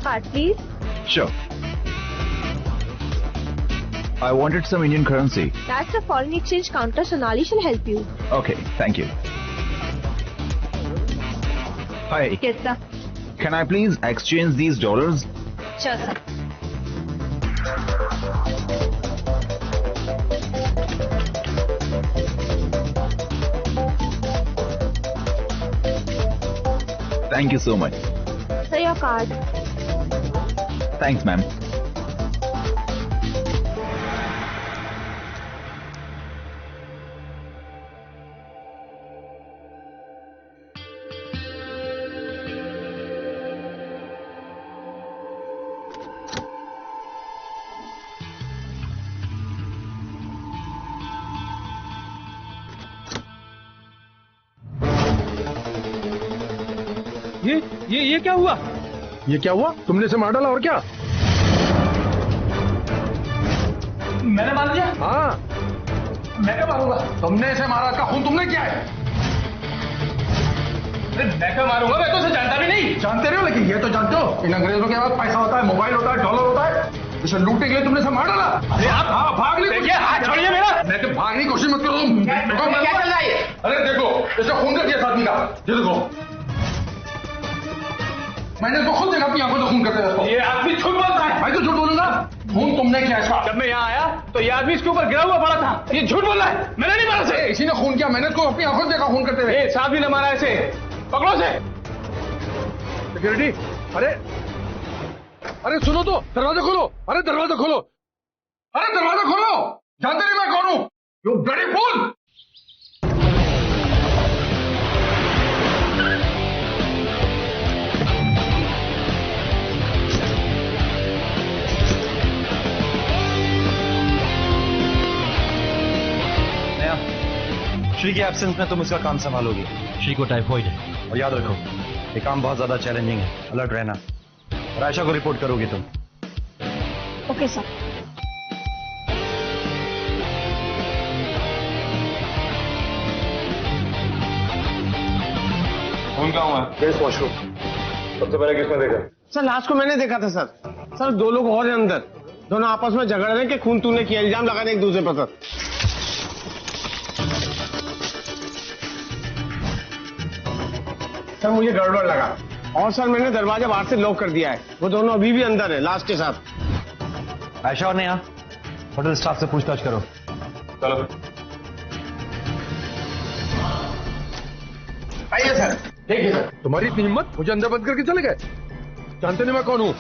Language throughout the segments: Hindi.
card, please. Sure. I wanted some Indian currency. That's the foreign exchange counter, Sonali shall help you. Okay, thank you. Hi. Yes, sir. Can I please exchange these dollars? Sure, sir. Thank you so much. Sir, your card. Thanks, ma'am. ये क्या हुआ? ये क्या हुआ? तुमने इसे मार डाला और क्या? मैंने मार दिया? हाँ, मैं क्या मारूंगा? तुमने इसे मारा। का खून तुमने किया है? अरे मैं क्या मारूंगा? मैं तो उसे जानता भी नहीं। जानते रहे हो, लेकिन ये तो जानते हो इन अंग्रेजों के पास पैसा होता है, मोबाइल होता है, डॉलर होता है। इसे लूटने के लिए तुमने इसे मार डाला। अरे आप हाँ, भाग ली। देखिए, हाथ छोड़िए मेरा। मैं तो भागने की कोशिश मत करो तुम। क्या चल रहा है? अरे देखो, इसे खून कर दिया इस आदमी का। ये देखो, मैंने तो खुद देखा अपनी आंखों से खून करते हुए। ये आदमी झूठ बोलता है। मैं तो झूठ बोलूंगा। खून तुमने किया इसका। जब मैं यहाँ आया तो ये आदमी इसके ऊपर गिरा हुआ पड़ा था। ये झूठ बोल रहा है। मैंने नहीं मारा इसे। इसी ने खून किया। मैंने इसको अपनी आंखों से देखा खून करते हुए। ये साहब भी ने मारा इसे। पकड़ो इसे। सिक्योरिटी, अरे सुनो तो, दरवाजा खोलो। अरे दरवाजा खोलो। अरे दरवाजा खोलो। जानते नहीं मैं कौन हूं? You bloody fool. श्री के एब्सेंस में तुम इसका काम संभालोगी। श्री को टाइफॉइड है और याद रखो ये काम बहुत ज्यादा चैलेंजिंग है। अलर्ट रहना और आयशा को रिपोर्ट करोगी तुम। Okay, sir. खून कहाँ हुआ? Case washroom. सबसे पहले किसने देखा? सर लास्ट को मैंने देखा था सर। सर दो लोग और हैं अंदर, दोनों आपस में झगड़ रहे हैं कि खून तूने किया, इल्जाम लगा रहे एक दूसरे पर। सर मुझे गड़बड़ लगा और सर मैंने दरवाजा बाहर से लॉक कर दिया है। वो दोनों अभी भी अंदर है लास्ट के साथ। आयशा और नेहा होटल स्टाफ से पूछताछ करो। चलो। आइए सर। ठीक है सर। तुम्हारी इतनी हिम्मत, मुझे अंदर बंद करके चले गए। जानते नहीं मैं कौन हूं?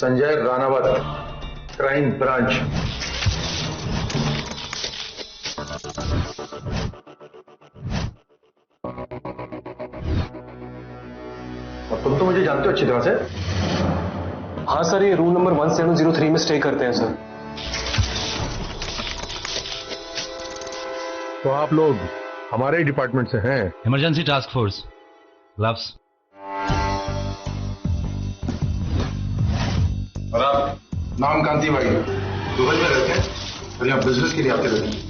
Sanjay Ranaut, crime branch. और तुम तो मुझे जानते हो अच्छी तरह से। हाँ सर, ये रूम नंबर 1703 में स्टे करते हैं सर। तो आप लोग हमारे ही डिपार्टमेंट से हैं? Emergency task force. ग्लव्स। और आप? नाम कांति भाई, दुबई में रहते हैं और यहाँ बिजनेस के लिए आते रहते हैं।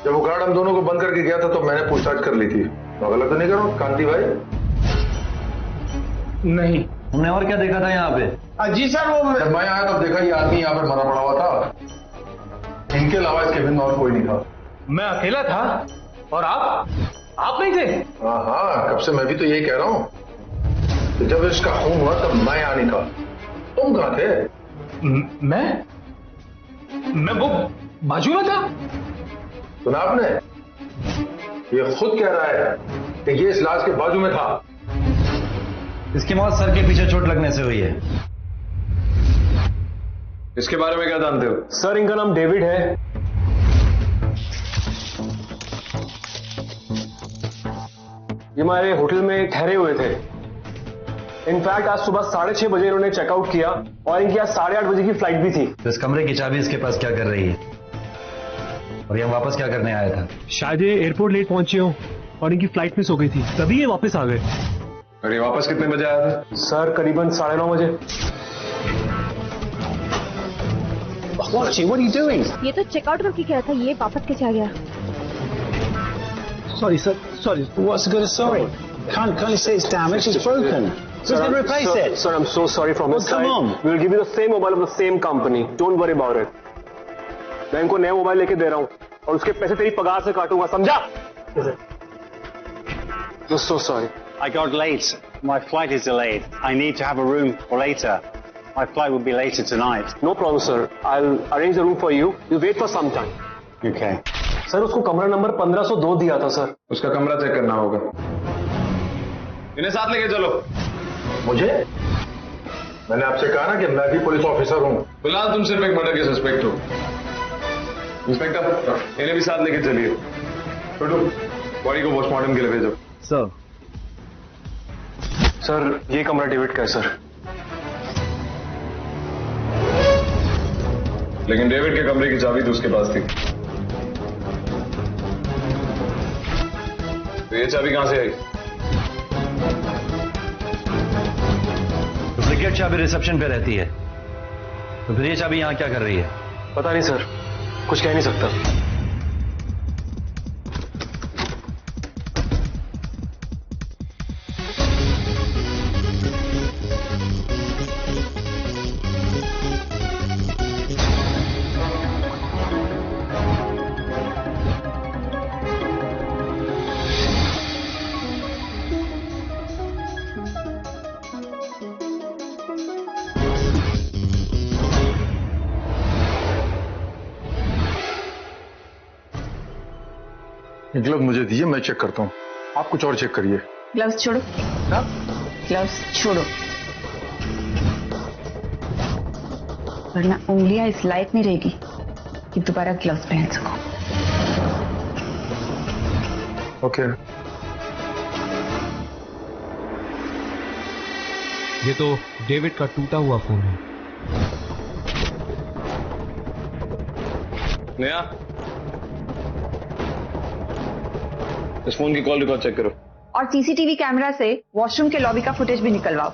जब वो गार्ड हम दोनों को बंद करके गया था तो मैंने पूछताछ कर ली थी। तो गलत तो नहीं करो कांति भाई? नहीं। हमने और क्या देखा था यहाँ पे? जी सर, वो जब मैं आया तब देखा ये आदमी यहाँ पर मरा पड़ा हुआ था। इनके अलावा इसके बिन और कोई नहीं था। मैं अकेला था और आप नहीं थे? हाँ हाँ, कब से मैं भी तो यही कह रहा हूँ कि जब इसका खून हुआ तब मैं यहाँ नहीं था। तुम कहाँ थे? मैं वो बाजू में था। सुना आपने? ये खुद कह रहा है कि ये इस लाश के बाजू में था। इसकी मौत सर के पीछे चोट लगने से हुई है। इसके बारे में क्या जानते हो? सर इनका नाम डेविड है। ये हमारे होटल में ठहरे हुए थे। इनफैक्ट आज सुबह 6:30 बजे इन्होंने चेकआउट किया और इनकी आज 8:30 बजे की फ्लाइट भी थी। तो इस कमरे की चाबी इसके पास क्या कर रही है और ये वापस क्या करने आया था? शायद ये एयरपोर्ट लेट पहुंचे हो और इनकी फ्लाइट मिस हो गई थी, तभी ये वापस आ गए। और ये वापस कितने बजे आया था? सर करीबन 9:30 बजे। What are you doing? ये तो चेकआउट करके गया था, ये वापस कैसे आ गया? Sorry, sir. Sorry. What's good as sorry? Can't you say it's damaged? It's broken. Who's going to replace it? Sir, I'm so sorry from his come side. on. We'll give you the same mobile of the same company. Don't worry about it. मैं इनको नया मोबाइल लेके दे रहा हूँ और उसके पैसे तेरी पगार से काटूंगा, समझा? I'm so sorry. I got late. My flight is delayed. I need to have a room for later. My flight will be later tonight. No problem, sir. I'll arrange the room for you. You wait for some time. Okay. Sir उसको कमरा नंबर 1502 दिया था सर. उसका कमरा चेक करना होगा. इन्हें साथ लेके चलो. मुझे? मैंने आपसे कहा ना कि मैं भी पुलिस ऑफिसर हूँ. फिलहाल तुम सिर्फ एक मर्डर के सस्पेक्ट हो. इंस्पेक्टर, इन्हें भी साथ लेके चलिए. छोटू, बॉडी को पोस्टमार्टम के लिए भेजो. सर ये कमरा डेविड का है सर. लेकिन डेविड के कमरे की चाबी तो उसके पास थी. तो ये चाबी कहां से आई? डुप्लीकेट चाबी रिसेप्शन पे रहती है, तो फिर ये चाबी यहाँ क्या कर रही है? पता नहीं सर, कुछ कह नहीं सकता. ग्लव मुझे दीजिए, मैं चेक करता हूँ. आप कुछ और चेक करिए. ग्लव्स छोड़ो. ग्लव्स छोड़ो, वरना उंगलियां इस लायक नहीं रहेगी कि दोबारा ग्लव्स पहन सको. ओके. ये तो डेविड का टूटा हुआ फोन है. नया, इस फोन की कॉल रिकॉर्ड चेक करो. और सीसीटीवी कैमरा से वॉशरूम के लॉबी का फुटेज भी निकलवाओ.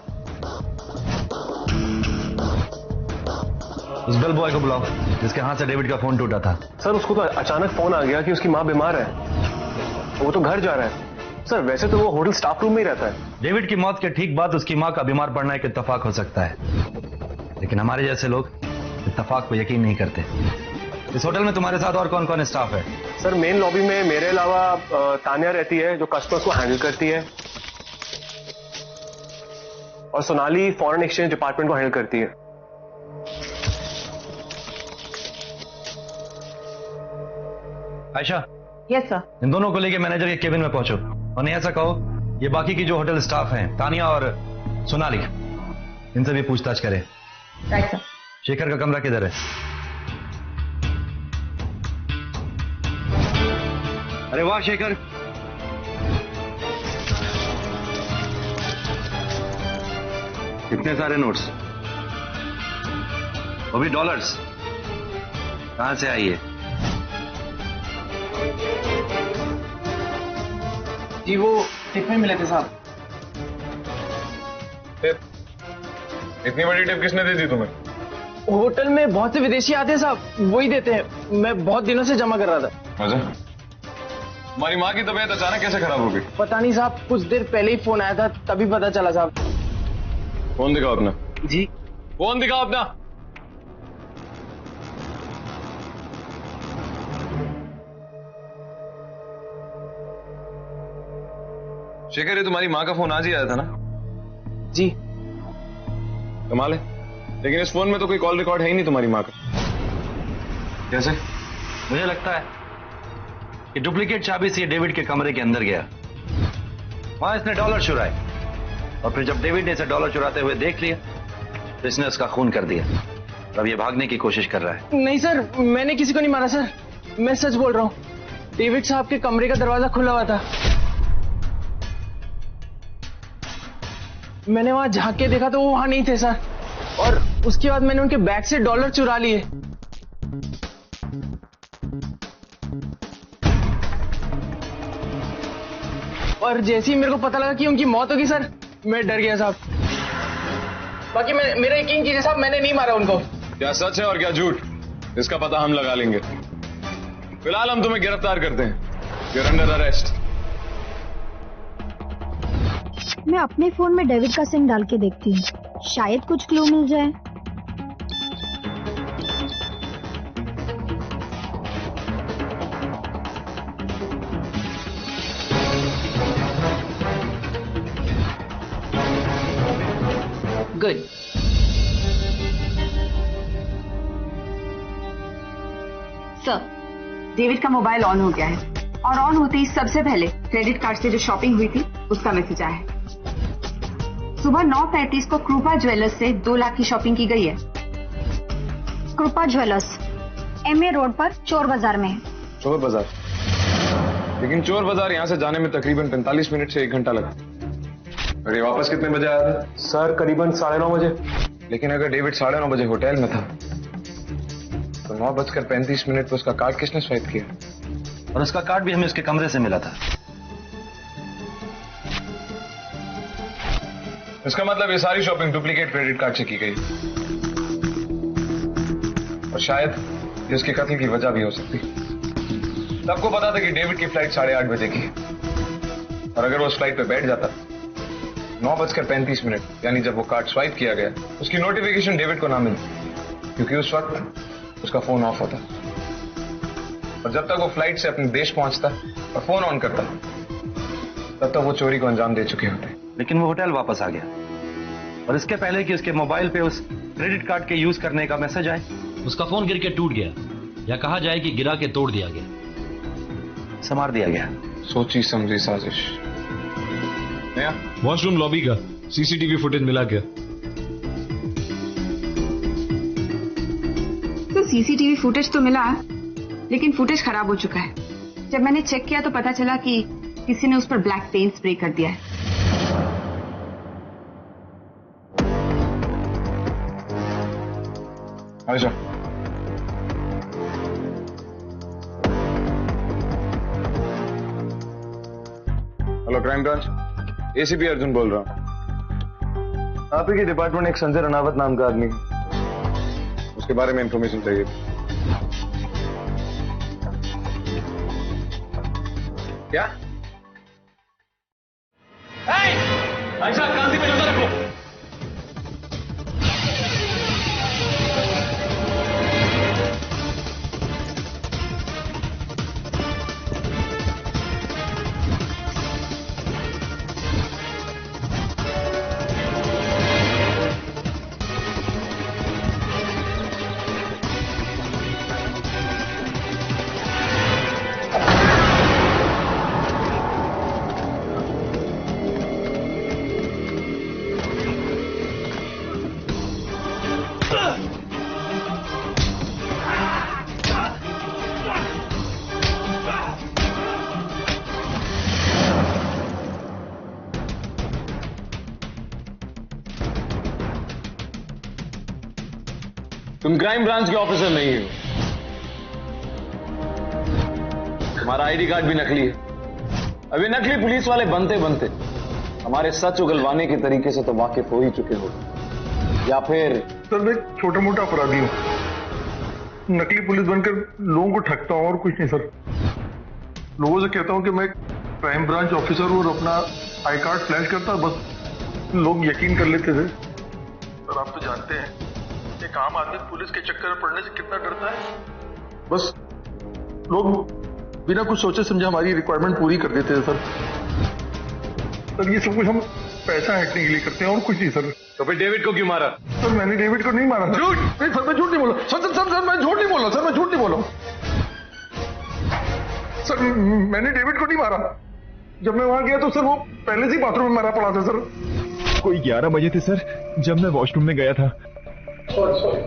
उस बेल बॉय को बुलाओ जिसके हाथ से डेविड का फोन टूटा था. सर उसको तो अचानक फोन आ गया कि उसकी माँ बीमार है, वो तो घर जा रहा है. सर वैसे तो वो होटल स्टाफ रूम में ही रहता है. डेविड की मौत के ठीक बाद उसकी माँ का बीमार पड़ना एक इत्तेफाक हो सकता है, लेकिन हमारे जैसे लोग इत्तेफाक को यकीन नहीं करते. इस होटल में तुम्हारे साथ और कौन कौन स्टाफ है? सर मेन लॉबी में मेरे अलावा तानिया रहती है जो कस्टमर्स को हैंडल करती है, और सोनाली फॉरेन एक्सचेंज डिपार्टमेंट को हैंडल करती है. आयशा. Yes sir. इन दोनों को लेके मैनेजर के केबिन में पहुंचो और नहीं ऐसा कहो ये बाकी की जो होटल स्टाफ हैं, तानिया और सोनाली, इनसे भी पूछताछ करें. Right sir. शेखर का कमरा किधर है? अरे वाह शेखर, इतने सारे नोट्स, वो भी डॉलर्स, कहां से आई है? जी वो टिप में मिले थे साहब. इतनी बड़ी टिप किसने दे दी तुम्हें? होटल में बहुत से विदेशी आते हैं साहब, वही देते हैं. मैं बहुत दिनों से जमा कर रहा था. अच्छा, हमारी माँ की तबीयत अचानक कैसे खराब हो गई? पता नहीं साहब, कुछ देर पहले ही फोन आया था, तभी पता चला साहब. फोन दिखाओ अपना. जी. फोन दिखाओ अपना. शेखर, ये तुम्हारी माँ का फोन आज ही आया था ना? जी. कमाल है, लेकिन इस फोन में तो कोई कॉल रिकॉर्ड है ही नहीं तुम्हारी माँ का. कैसे? मुझे लगता है कि डुप्लीकेट चाबी से डेविड के कमरे के अंदर गया, वहां इसने डॉलर चुराए, और फिर जब डेविड ने इसे डॉलर चुराते हुए देख लिया तो इसने उसका खून कर दिया. अब ये भागने की कोशिश कर रहा है. नहीं सर, मैंने किसी को नहीं मारा सर, मैं सच बोल रहा हूँ. डेविड साहब के कमरे का दरवाजा खुला हुआ था, मैंने वहां झांक के देखा तो वो वहां नहीं थे सर, और उसके बाद मैंने उनके बैग से डॉलर चुरा लिए. और जैसे ही मेरे को पता लगा कि उनकी मौत होगी सर, मैं डर गया साहब. बाकी मेरा यकीन कीजिए साहब, मैंने नहीं मारा उनको. क्या सच है और क्या झूठ? इसका पता हम लगा लेंगे। फिलहाल हम तुम्हें गिरफ्तार करते हैं। You're under arrest। मैं अपने फोन में डेविड का सिम डाल के देखती हूँ, शायद कुछ क्लू मिल जाए। गुड। सर, डेविड का मोबाइल ऑन हो गया है और ऑन होते ही सबसे पहले क्रेडिट कार्ड से जो शॉपिंग हुई थी उसका मैसेज आया है। सुबह 9:35 को कृपा ज्वेलर्स से 2 लाख की शॉपिंग की गई है। कृपा ज्वेलर्स MA रोड पर चोर बाजार में है। चोर बाजार? लेकिन चोर बाजार यहाँ से जाने में तकरीबन 45 मिनट से 1 घंटा लगा। और ये वापस कितने बजे आया था? सर करीबन 9:30 बजे। लेकिन अगर डेविड 9:30 बजे होटल में था तो 9:35 पर उसका कार्ड किसने स्वाइप किया? और उसका कार्ड भी हमें उसके कमरे से मिला था। इसका मतलब ये सारी शॉपिंग डुप्लीकेट क्रेडिट कार्ड से की गई और शायद ये उसके कत्ल की वजह भी हो सकती। सबको पता था कि डेविड की फ्लाइट 8:30 बजे की है और अगर वो उस फ्लाइट पे बैठ जाता 9:35 यानी जब वो कार्ड स्वाइप किया गया उसकी नोटिफिकेशन डेविड को ना मिली, क्योंकि उस वक्त उसका फोन ऑफ होता और जब तक वो फ्लाइट से अपने देश पहुंचता और फोन ऑन करता तब तक वो चोरी को अंजाम दे चुके होते। लेकिन वो होटल वापस आ गया और इसके पहले कि उसके मोबाइल पे उस क्रेडिट कार्ड के यूज करने का मैसेज आए, उसका फोन गिर के टूट गया, या कहा जाए कि गिरा के तोड़ दिया गया, संवार दिया गया। सोची समझी साजिश। वॉशरूम लॉबी का CCTV फुटेज मिला क्या? तो CCTV फुटेज तो मिला, लेकिन फुटेज खराब हो चुका है। जब मैंने चेक किया तो पता चला कि किसी ने उस पर ब्लैक पेंट स्प्रे कर दिया है। आजा। Hello crime branch, ACP Arjun बोल रहा हूं। आप ही के डिपार्टमेंट एक संजय रनावत नाम का आदमी, उसके बारे में इंफॉर्मेशन चाहिए। क्या? ऐसा कांति पे नजर रखो। तुम क्राइम ब्रांच के ऑफिसर नहीं हो। तुम्हारा आईडी कार्ड भी नकली है। अभी नकली पुलिस वाले बनते बनते हमारे सच उगलवाने के तरीके से तो वाकिफ हो ही चुके हो, या फिर? सर मैं छोटा मोटा अपराधी हूँ, नकली पुलिस बनकर लोगों को ठगता हूँ और कुछ नहीं सर। लोगों से कहता हूँ कि मैं क्राइम ब्रांच ऑफिसर हूँ और अपना आई कार्ड फ्लैश करता, बस लोग यकीन कर लेते थे। सर आप तो जानते हैं एक आम आदमी पुलिस के चक्कर में पड़ने से कितना डरता है। बस लोग बिना कुछ सोचे समझे हमारी रिक्वायरमेंट पूरी कर देते हैं सर। ये सब कुछ हम पैसा हैकने के लिए करते हैं और कुछ नहीं सर। तो फिर डेविड को क्यों मारा? सर मैंने डेविड को नहीं मारा। झूठ? नहीं सर मैं झूठ नहीं बोला। सर मैं झूठ नहीं बोला। सर मैं झूठ नहीं बोला। सर मैंने डेविड को नहीं मारा। जब मैं वहां गया तो सर वो पहले से ही बाथरूम में मरा पड़ा था सर। कोई 11 बजे थे सर जब मैं वॉशरूम में गया था। सॉरी।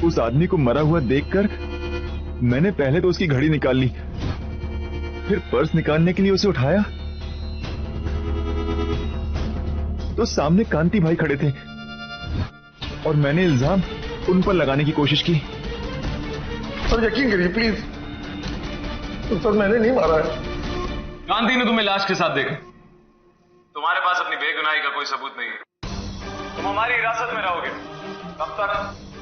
उस आदमी को मरा हुआ देखकर मैंने पहले तो उसकी घड़ी निकाल ली, फिर पर्स निकालने के लिए उसे उठाया तो सामने कांति भाई खड़े थे और मैंने इल्जाम उन पर लगाने की कोशिश की। सर यकीन करिए प्लीज, तो सर मैंने नहीं मारा है। कांति ने तुम्हें लाश के साथ देखा, तुम्हारे पास अपनी बेगुनाही का कोई सबूत नहीं है। तुम हमारी हिरासत में रहोगे तब तक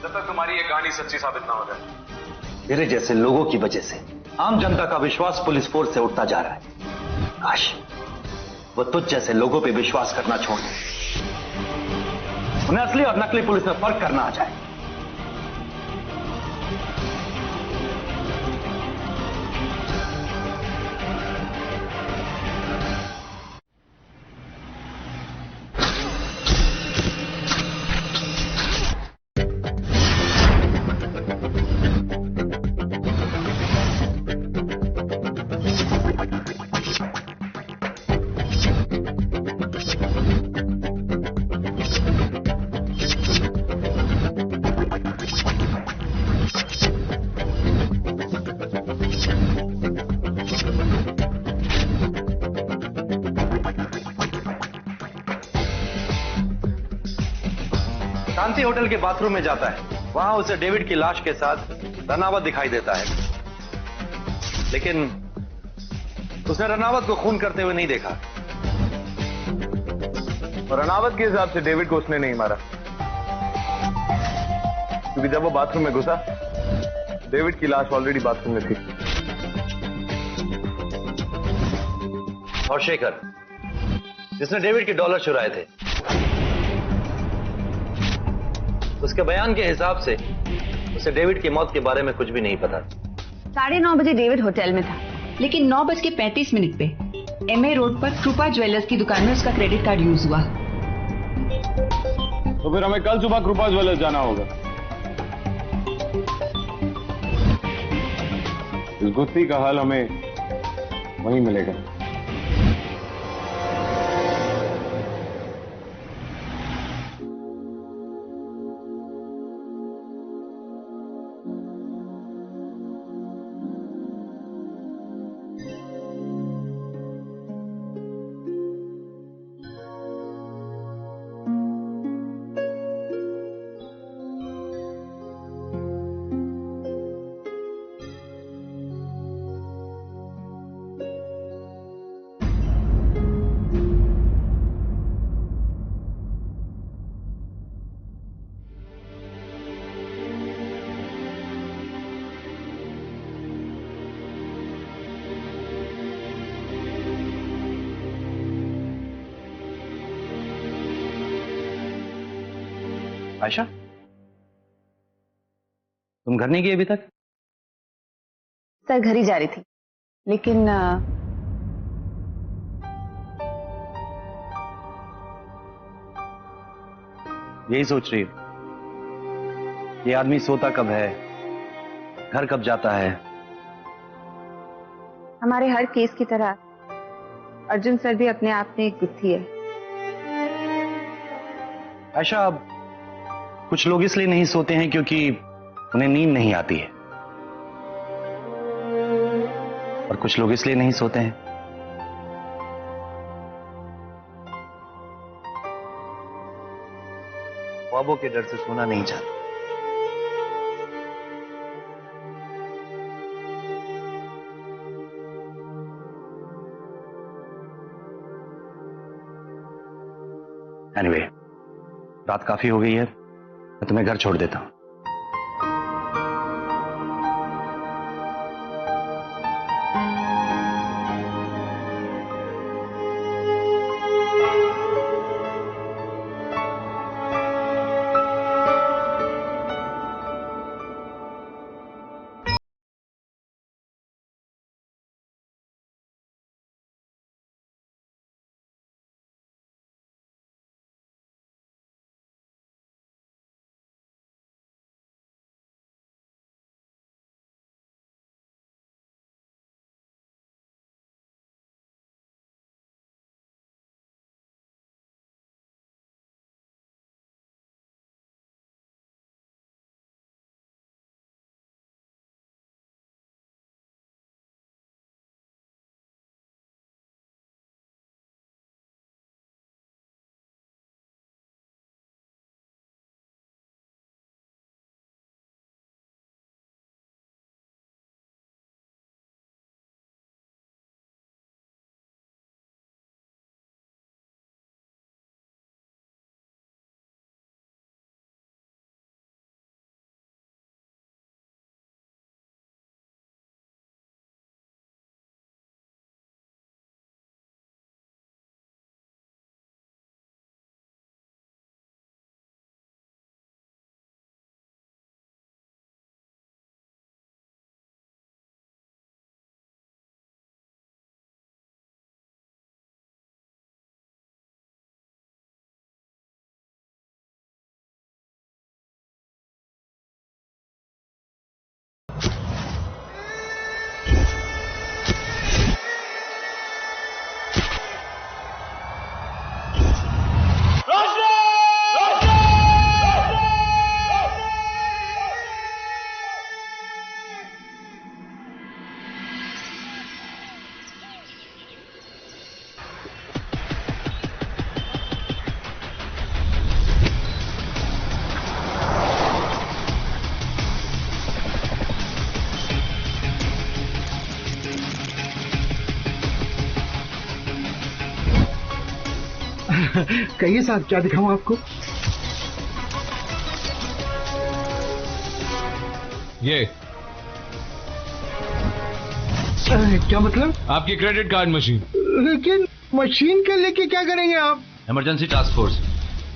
जब तक तुम्हारी ये कहानी सच्ची साबित ना हो जाए। मेरे जैसे लोगों की वजह से आम जनता का विश्वास पुलिस फोर्स से उठता जा रहा है। काश वो तुझ जैसे लोगों पे विश्वास करना छोड़ दे, उन्हें असली और नकली पुलिस में फर्क करना आ जाए। शांति होटल के बाथरूम में जाता है। वहां उसे डेविड की लाश के साथ रनावत दिखाई देता है, लेकिन उसने रनावत को खून करते हुए नहीं देखा। और रनावत के हिसाब से डेविड को उसने नहीं मारा, क्योंकि जब वो बाथरूम में घुसा डेविड की लाश ऑलरेडी बाथरूम में थी। और शेखर, जिसने डेविड के डॉलर चुराए थे, उसके बयान के हिसाब से उसे डेविड की मौत के बारे में कुछ भी नहीं पता। 9:30 बजे डेविड होटल में था, लेकिन 9:35 पे MA रोड पर कृपा ज्वेलर्स की दुकान में उसका क्रेडिट कार्ड यूज हुआ। तो फिर हमें कल सुबह कृपा ज्वेलर्स जाना होगा। इस गुत्थी का हल हमें वहीं मिलेगा। आयशा, तुम घर नहीं गई अभी तक? सर घर ही जा रही थी, लेकिन यही सोच रही हो ये आदमी सोता कब है, घर कब जाता है? हमारे हर केस की तरह अर्जुन सर भी अपने आप में एक गुत्थी है। आयशा, अब कुछ लोग इसलिए नहीं सोते हैं क्योंकि उन्हें नींद नहीं आती है, और कुछ लोग इसलिए नहीं सोते हैं ख्वाबों के डर से सोना नहीं चाहते। एनीवे, रात काफी हो गई है, मैं तुम्हें घर छोड़ देता हूं। कहिए साहब, क्या दिखाऊं आपको? ये क्या मतलब? आपकी क्रेडिट कार्ड मशीन। लेकिन मशीन के लेके क्या करेंगे आप? इमरजेंसी टास्क फोर्स,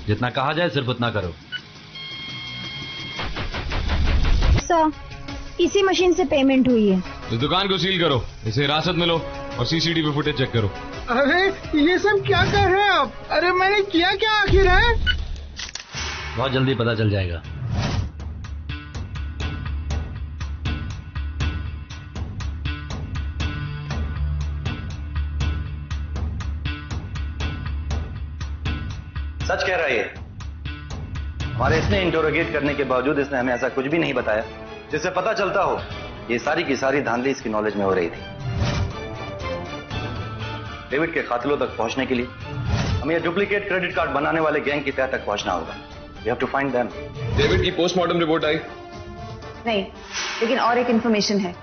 जितना कहा जाए सिर्फ उतना करो। सर, इसी मशीन से पेमेंट हुई है। इस दुकान को सील करो, इसे हिरासत में लो और सीसीटीवी फुटेज चेक करो। अरे ये सब क्या कर रहे हैं आप? अरे मैंने किया क्या आखिर है? बहुत जल्दी पता चल जाएगा। सच कह रहा है ये। हमारे इतने इंटरोगेट करने के बावजूद इसने हमें ऐसा कुछ भी नहीं बताया जिससे पता चलता हो ये सारी की सारी धांधली इसकी नॉलेज में हो रही थी। डेविड के कातिलों तक पहुंचने के लिए हमें ये डुप्लीकेट क्रेडिट कार्ड बनाने वाले गैंग की तह तक पहुंचना होगा। We have to find them. David की पोस्टमार्टम रिपोर्ट आई? नहीं, लेकिन और एक इंफॉर्मेशन है।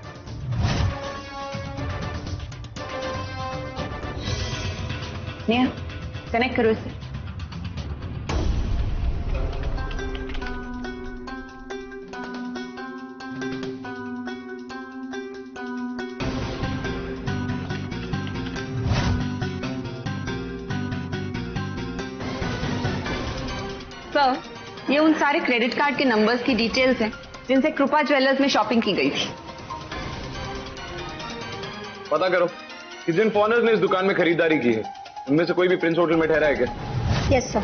नेहा, कनेक्ट करो इसे। सर, ये उन सारे क्रेडिट कार्ड के नंबर्स की डिटेल्स हैं जिनसे कृपा ज्वेलर्स में शॉपिंग की गई थी। पता करो कि जिन फॉरनर्स ने इस दुकान में खरीदारी की है उनमें से कोई भी प्रिंस होटल में ठहरा है क्या? Yes sir.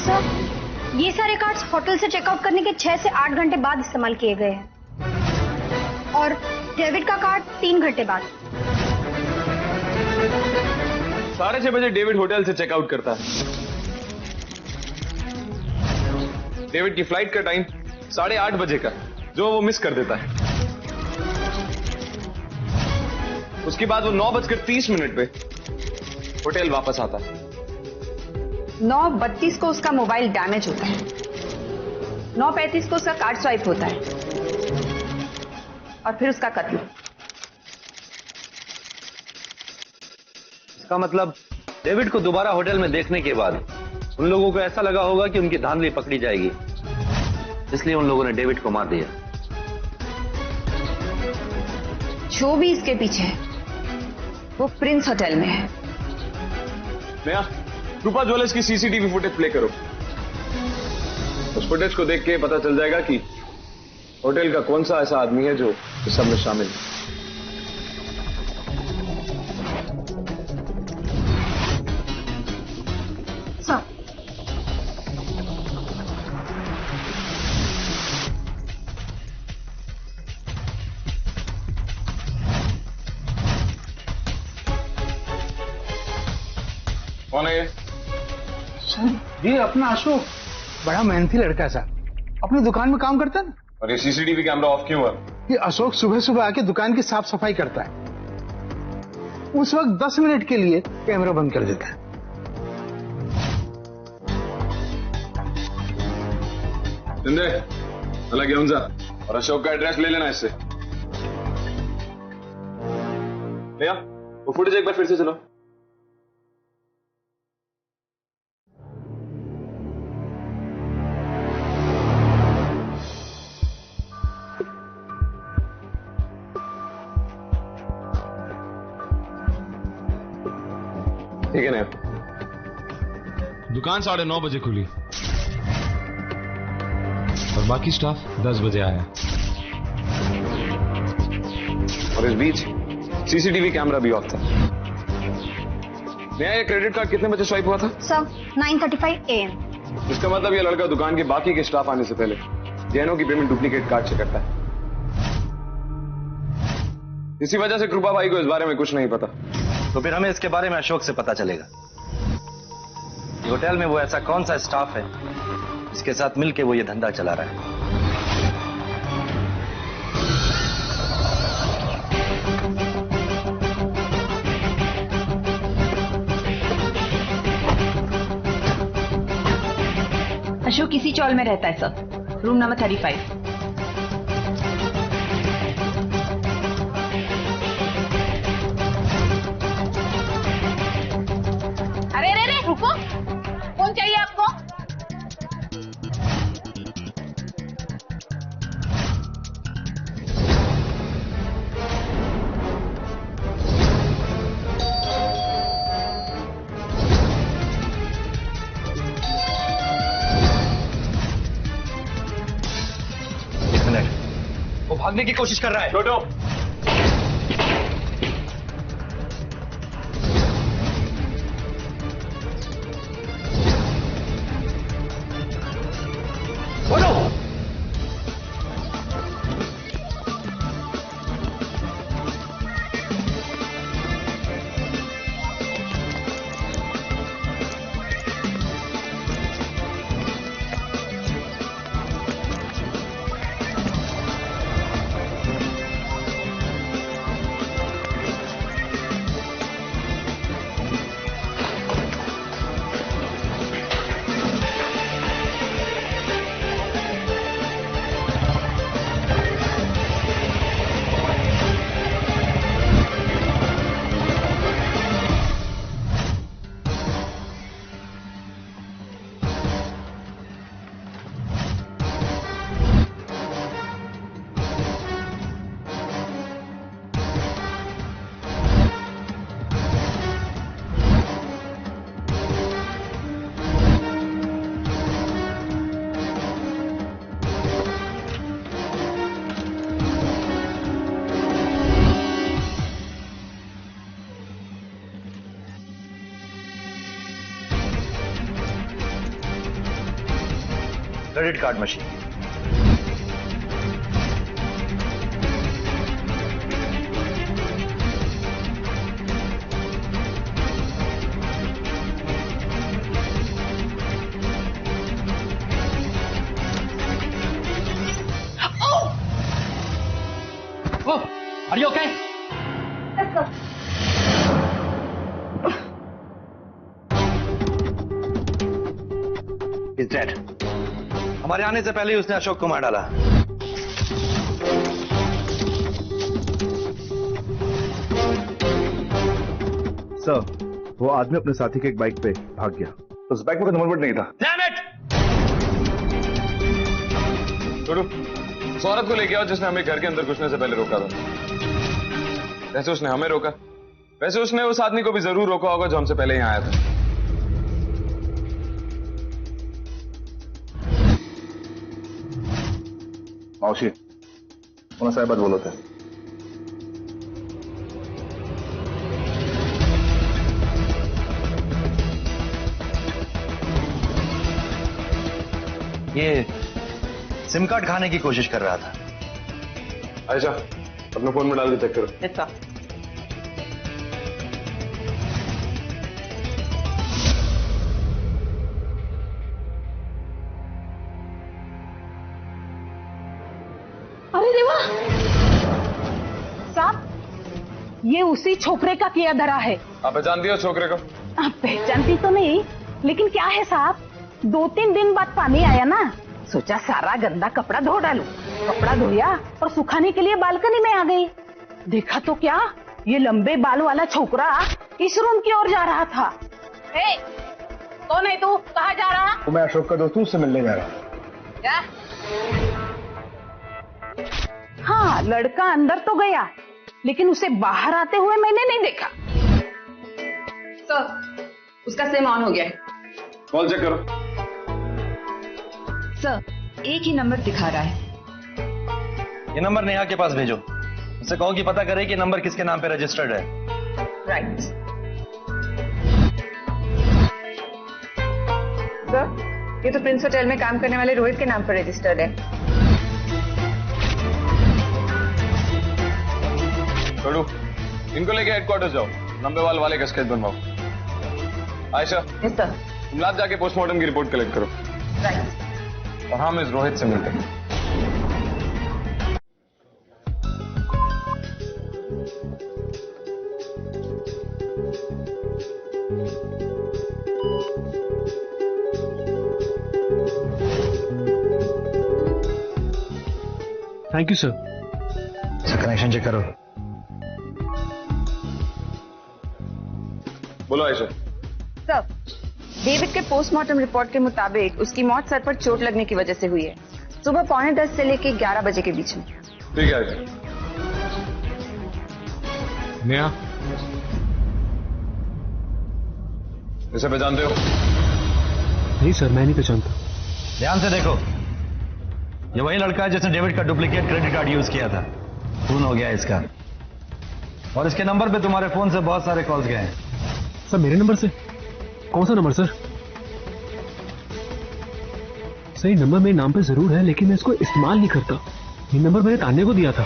सर, ये सारे कार्ड्स होटल से चेकआउट करने के 6 से 8 घंटे बाद इस्तेमाल किए गए हैं और डेविड का कार्ड 3 घंटे बाद। 6:30 बजे डेविड होटल से चेकआउट करता है। डेविड की फ्लाइट का टाइम 8:30 बजे का, जो वो मिस कर देता है। उसके बाद वो 9:30 पे होटल वापस आता है। 9:32 को उसका मोबाइल डैमेज होता है। 9:35 को उसका कार्ड स्वाइप होता है और फिर उसका कत्ल। इसका मतलब डेविड को दोबारा होटल में देखने के बाद उन लोगों को ऐसा लगा होगा कि उनकी धांधली पकड़ी जाएगी, इसलिए उन लोगों ने डेविड को मार दिया। जो भी इसके पीछे है वो प्रिंस होटल में है। नया रूपा ज्वेलर्स की सीसीटीवी फुटेज प्ले करो। उस फुटेज को देख के पता चल जाएगा कि होटल का कौन सा ऐसा आदमी है जो इस सब में शामिल है। कौन है ये? सर, ये अपना अशोक, बड़ा मेहनती लड़का है सर, अपनी दुकान में काम करता है ना। और ये सीसीटीवी कैमरा ऑफ क्यों है? ये अशोक सुबह सुबह आके दुकान की साफ सफाई करता है, उस वक्त 10 मिनट के लिए कैमरा बंद कर देता है। संजय, अलग घेऊन जा और अशोक का एड्रेस ले लेना इससे। भैया, वो फुटेज एक बार फिर से चलो। ठीक है ना? दुकान 9:30 बजे खुली और बाकी स्टाफ 10 बजे आया। और इस बीच सीसीटीवी कैमरा भी ऑफ था। नया ये क्रेडिट कार्ड कितने बजे स्वाइप हुआ था? Sir, 9:35 AM। इसका मतलब ये लड़का दुकान के बाकी के स्टाफ आने से पहले गहनों की पेमेंट डुप्लीकेट कार्ड से करता है। इसी वजह से कृपा भाई को इस बारे में कुछ नहीं पता। तो फिर हमें इसके बारे में अशोक से पता चलेगा। होटल में वो ऐसा कौन सा स्टाफ है जिसके साथ मिलके वो ये धंधा चला रहा है। अशोक इसी चौल में रहता है सर, रूम नंबर 35। भागने की कोशिश कर रहा है। छोटो, credit card machine. Are you okay? He's dead. हमारे आने से पहले ही उसने अशोक को मार डाला। सर, वो आदमी अपने साथी के एक बाइक पे भाग गया। उस बाइक में कोई नंबर प्लेट नहीं था। Damn it! छोड़ो, उस औरत को लेके आओ जिसने हमें घर के अंदर घुसने से पहले रोका था। वैसे उसने हमें रोका, वैसे उसने उस आदमी को भी जरूर रोका होगा जो हमसे पहले यहाँ आया था। मावशी, पुन्हा साहेबात बोलत आहे। ये सिम कार्ड खाने की कोशिश कर रहा था। आयशा, अपने फोन में डाल के चेक करो। अच्छा। अरे देवा साहब, ये उसी छोकरे का किया धरा है। आप पहचानती हो छोकरे को? आप पहचानती तो नहीं, लेकिन क्या है साहब, 2-3 दिन बाद पानी आया ना, सोचा सारा गंदा कपड़ा धो डालूं। कपड़ा धोया और सुखाने के लिए बालकनी में आ गई। देखा तो क्या, ये लंबे बाल वाला छोकरा इस रूम की ओर जा रहा था। ए, कौन है तू? कहाँ जा रहा? तो मैं अशोक का दोस्त हूँ, उससे मिलने जा रहा हूँ। क्या? हाँ, लड़का अंदर तो गया, लेकिन उसे बाहर आते हुए मैंने नहीं देखा। सर, उसका सिम ऑन हो गया है। कॉल चेक करो। सर, एक ही नंबर दिखा रहा है। ये नंबर नेहा के पास भेजो, उससे कहो कि पता करे कि नंबर किसके नाम पे रजिस्टर्ड है। राइट। सर, ये तो प्रिंस होटल में काम करने वाले रोहित के नाम पर रजिस्टर्ड है। छोड़ो, इनको लेके हेडक्वार्टर्स जाओ, लंबे बाल वाले का स्केच बनवाओ। Ayesha, yes sir. तुम लाद जाके पोस्टमार्टम की रिपोर्ट कलेक्ट करो। राइट। और हम इस रोहित से मिलते हैं। Thank you sir. Connection check करो। बोलो आयशा। सर, डेविड के पोस्टमार्टम रिपोर्ट के मुताबिक उसकी मौत सर पर चोट लगने की वजह से हुई है, सुबह 9:45 से लेकर 11 बजे के बीच में। ठीक है आयशा। नेहा, इसे पहचानते हो? नहीं सर, मैं नहीं पहचानता। ध्यान से देखो, ये वही लड़का है जिसने डेविड का डुप्लीकेट क्रेडिट कार्ड यूज किया था। खून हो गया इसका, और इसके नंबर पे तुम्हारे फोन से बहुत सारे कॉल्स गए हैं। सर मेरे नंबर से? कौन सा नंबर सर? सही नंबर मेरे नाम पे जरूर है, लेकिन मैं इसको इस्तेमाल नहीं करता। ये नंबर मैंने तान्या को दिया था।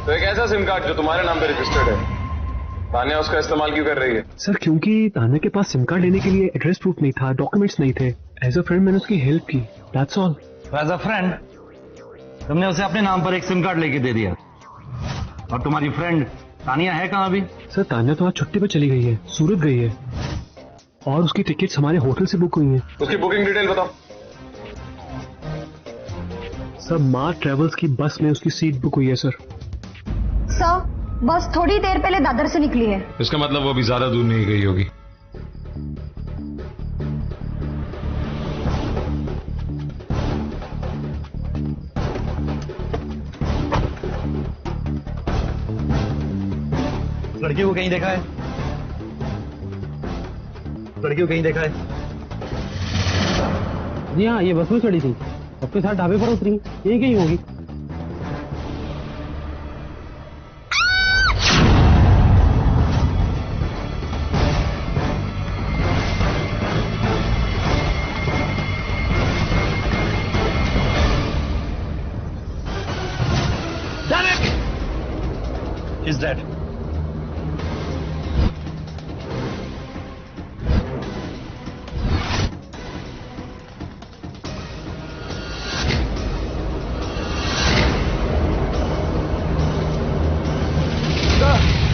तो एक ऐसा सिम कार्ड जो तुम्हारे नाम पे रजिस्टर्ड है, तान्या उसका इस्तेमाल क्यों कर रही है? सर क्योंकि तान्या के पास सिम कार्ड लेने के लिए एड्रेस प्रूफ नहीं था, डॉक्यूमेंट्स नहीं थे। एज अ फ्रेंड मैंने उसकी हेल्प की, that's all. As a friend तुमने उसे अपने नाम पर एक सिम कार्ड लेके दे दिया, और तुम्हारी फ्रेंड तानिया है कहाँ अभी? सर तान्या तो आज छुट्टी पर चली गई है, सूरत गई है, और उसकी टिकट्स हमारे होटल से बुक हुई हैं। उसकी बुकिंग डिटेल बताओ। सर माँ ट्रेवल्स की बस में उसकी सीट बुक हुई है सर। सर बस थोड़ी देर पहले दादर से निकली है। इसका मतलब वो अभी ज्यादा दूर नहीं गई होगी। लड़की को कहीं देखा है? लड़की को कहीं देखा है? जी हाँ, ये बस में चढ़ी थी, सबके साथ ढाबे पर उतरी, यही कहीं होगी। He's dead.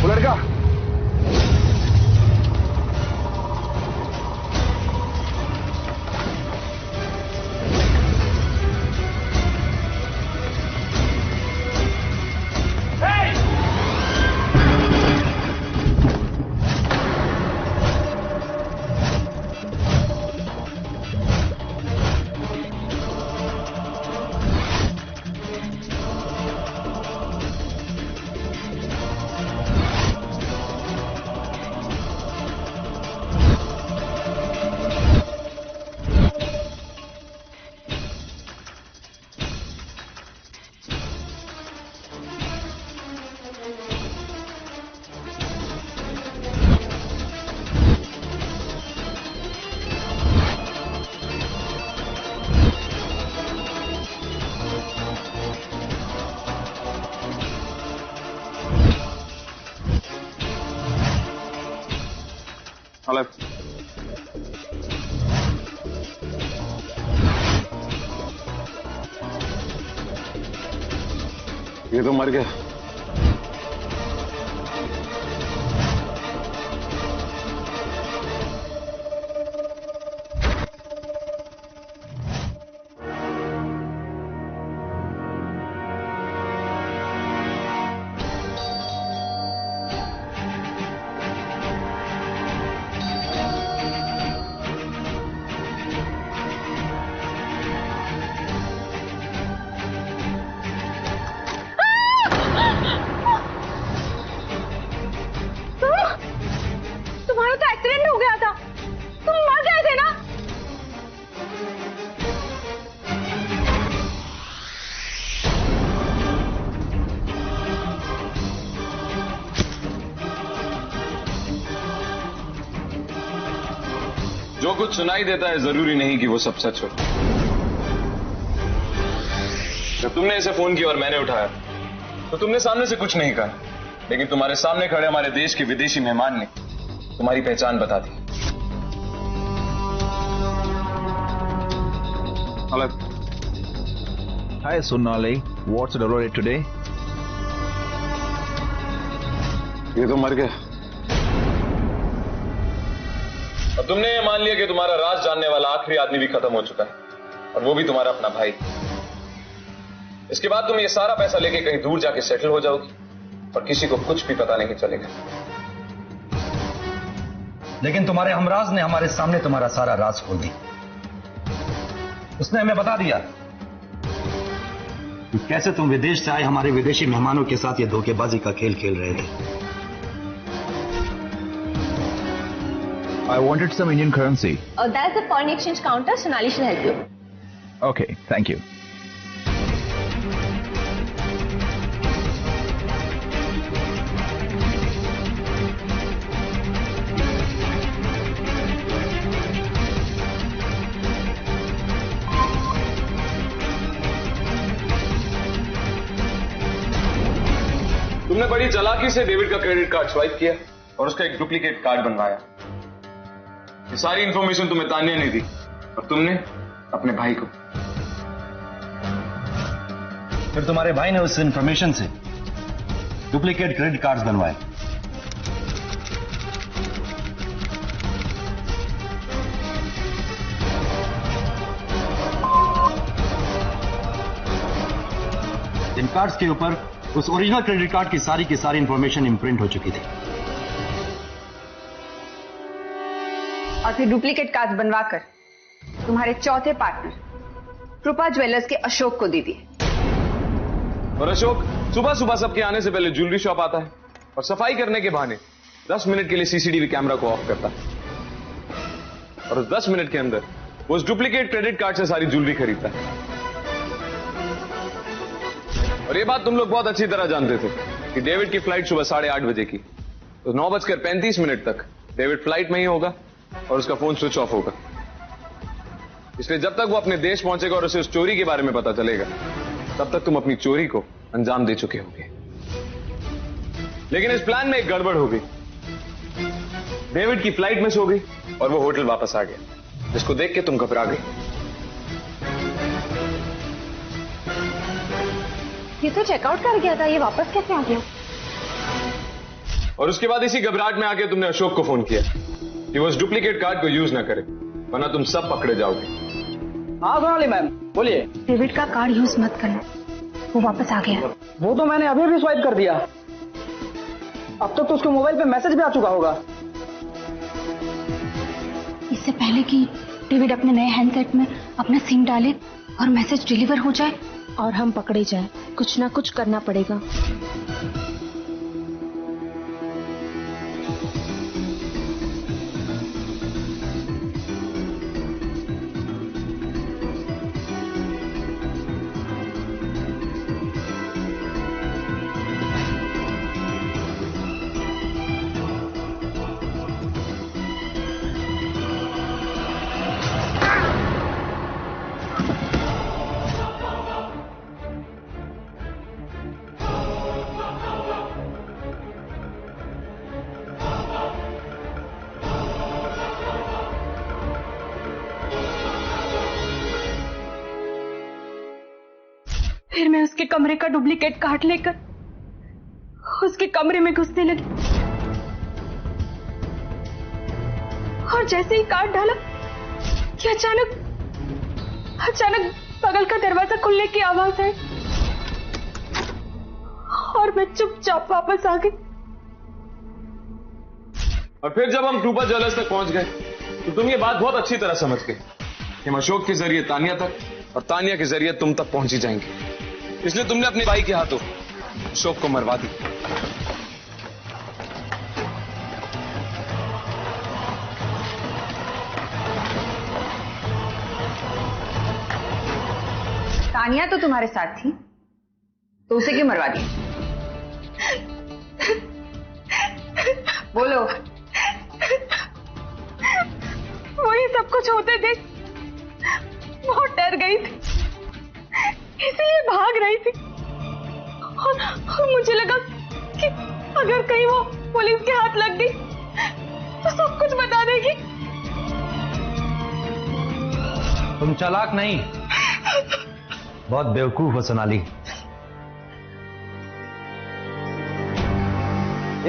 वो लड़का अलग ये तो मर गया। तुम्हारा तो एक्सीडेंट हो गया था, तुम मर गए थे ना? जो कुछ सुनाई देता है जरूरी नहीं कि वो सब सच हो। जब तुमने इसे फोन किया और मैंने उठाया तो तुमने सामने से कुछ नहीं कहा, लेकिन तुम्हारे सामने खड़े हमारे देश के विदेशी मेहमान ने तुम्हारी पहचान बता दी। Hello. Hi, Sonali. What's the dollar rate today? ये तो मर गया। और तुमने ये मान लिया कि तुम्हारा राज जानने वाला आखिरी आदमी भी खत्म हो चुका है, और वो भी तुम्हारा अपना भाई। इसके बाद तुम ये सारा पैसा लेके कहीं दूर जाके सेटल हो जाओगी और किसी को कुछ भी पता नहीं चलेगा। लेकिन तुम्हारे हमराज ने हमारे सामने तुम्हारा सारा राज खोल दी। उसने हमें बता दिया कि कैसे तुम विदेश से आए हमारे विदेशी मेहमानों के साथ ये धोखेबाजी का खेल खेल रहे थे। I wanted some Indian currency. That's the foreign exchange counter. Sonali should help you. Okay, thank you. तुमने बड़ी चालाकी से डेविड का क्रेडिट कार्ड स्वाइप किया और उसका एक डुप्लीकेट कार्ड बनवाया। ये सारी इंफॉर्मेशन तुम्हें तानिया ने दी और तुमने अपने भाई को। फिर तुम्हारे भाई ने उस इंफॉर्मेशन से डुप्लीकेट क्रेडिट कार्ड्स बनवाए। इन कार्ड्स के ऊपर उस ओरिजिनल क्रेडिट कार्ड की सारी इंफॉर्मेशन इम्प्रिंट हो चुकी थी। और फिर डुप्लीकेट कार्ड बनवाकर तुम्हारे चौथे पार्टनर कृपा ज्वेलर्स के अशोक को दे दिए। और अशोक सुबह सुबह सबके आने से पहले ज्वेलरी शॉप आता है और सफाई करने के बहाने 10 मिनट के लिए सीसीटीवी कैमरा को ऑफ करता है और उस 10 मिनट के अंदर वो उस डुप्लीकेट क्रेडिट कार्ड से सारी ज्वेलरी खरीदता है। और ये बात तुम लोग बहुत अच्छी तरह जानते थे कि डेविड की फ्लाइट सुबह 8:30 बजे की, तो 9:35 तक डेविड फ्लाइट में ही होगा और उसका फोन स्विच ऑफ होगा। इसलिए जब तक वो अपने देश पहुंचेगा और उसे उस चोरी के बारे में पता चलेगा, तब तक तुम अपनी चोरी को अंजाम दे चुके होंगे। लेकिन इस प्लान में एक गड़बड़ हो गई। डेविड की फ्लाइट मिस हो गई और वो होटल वापस आ गया, जिसको देख के तुम घबरा गए। ये तो चेकआउट कर गया था, ये वापस कैसे आ गया? और उसके बाद इसी घबराहट में आके तुमने अशोक को फोन किया कि वो उस डुप्लीकेट कार्ड को यूज ना करे, वरना तुम सब पकड़े जाओगे। हाँ सोनाली मैम बोलिए। डेविड का कार्ड यूज मत करना, वो वापस आ गया। वो तो मैंने अभी भी स्वाइप कर दिया। अब तक तो उसके मोबाइल पे मैसेज भी आ चुका होगा। इससे पहले कि डेविड अपने नए हैंडसेट में अपना सिम डाले और मैसेज डिलीवर हो जाए और हम पकड़े जाए, कुछ ना कुछ करना पड़ेगा। फिर मैं उसके कमरे का डुप्लीकेट कार्ड लेकर उसके कमरे में घुसने लगी और जैसे ही कार्ड डाला कि अचानक बगल का दरवाजा खुलने की आवाज आई और मैं चुपचाप वापस आ गई। और फिर जब हम कृपा ज्वेलर्स तक पहुंच गए तो तुम ये बात बहुत अच्छी तरह समझ गए कि हम अशोक के जरिए तानिया तक और तानिया के जरिए तुम तक पहुंची जाएंगे। इसलिए तुमने अपने भाई के हाथों अशोक को मरवा दी। तानिया तो तुम्हारे साथ थी, तो उसे क्यों मरवा दिया? बोलो। वही सब कुछ होते देख बहुत डर गई थी, इसीलिए भाग रही थी और मुझे लगा कि अगर कहीं वो पुलिस के हाथ लग गई तो सब कुछ बता देगी। तुम चालाक नहीं, बहुत बेवकूफ हो सोनाली।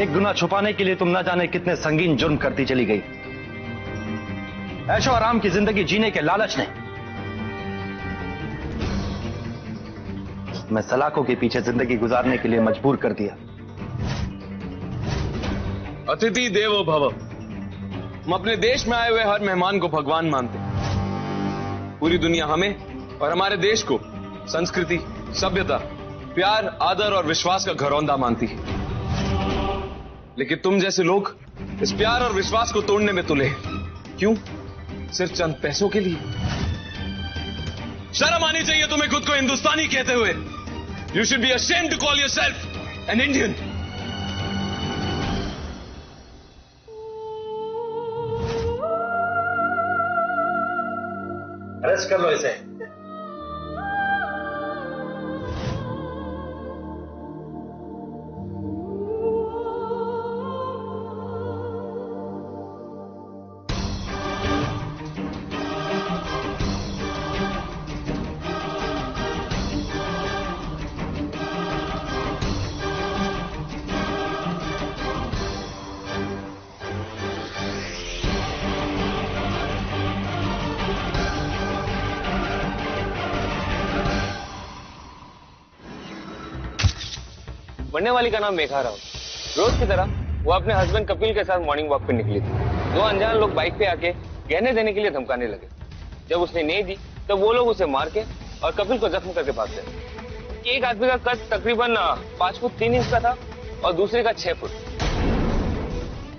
एक गुनाह छुपाने के लिए तुम ना जाने कितने संगीन जुर्म करती चली गई। ऐशो आराम की जिंदगी जीने के लालच ने मैं सलाखों के पीछे जिंदगी गुजारने के लिए मजबूर कर दिया। अतिथि देवो भव। हम अपने देश में आए हुए हर मेहमान को भगवान मानते हैं। पूरी दुनिया हमें और हमारे देश को संस्कृति, सभ्यता, प्यार, आदर और विश्वास का घरौंदा मानती है। लेकिन तुम जैसे लोग इस प्यार और विश्वास को तोड़ने में तुले। क्यों? सिर्फ चंद पैसों के लिए। शर्म आनी चाहिए तुम्हें खुद को हिंदुस्तानी कहते हुए। You should be ashamed to call yourself an Indian. Arrest कर लो इसे। बनने वाली का नाम मेघा राव। रोज की तरह वो अपने हस्बैंड कपिल के साथ मॉर्निंग वॉक पे निकली थी। दो अनजान लोग बाइक पे आके गहने देने के लिए धमकाने लगे। जब उसने नहीं दी तब वो लोग उसे मार के और कपिल को जख्म करके भाग गए। एक आदमी का कद तकरीबन 5 फुट 3 इंच का था और दूसरे का 6 फुट।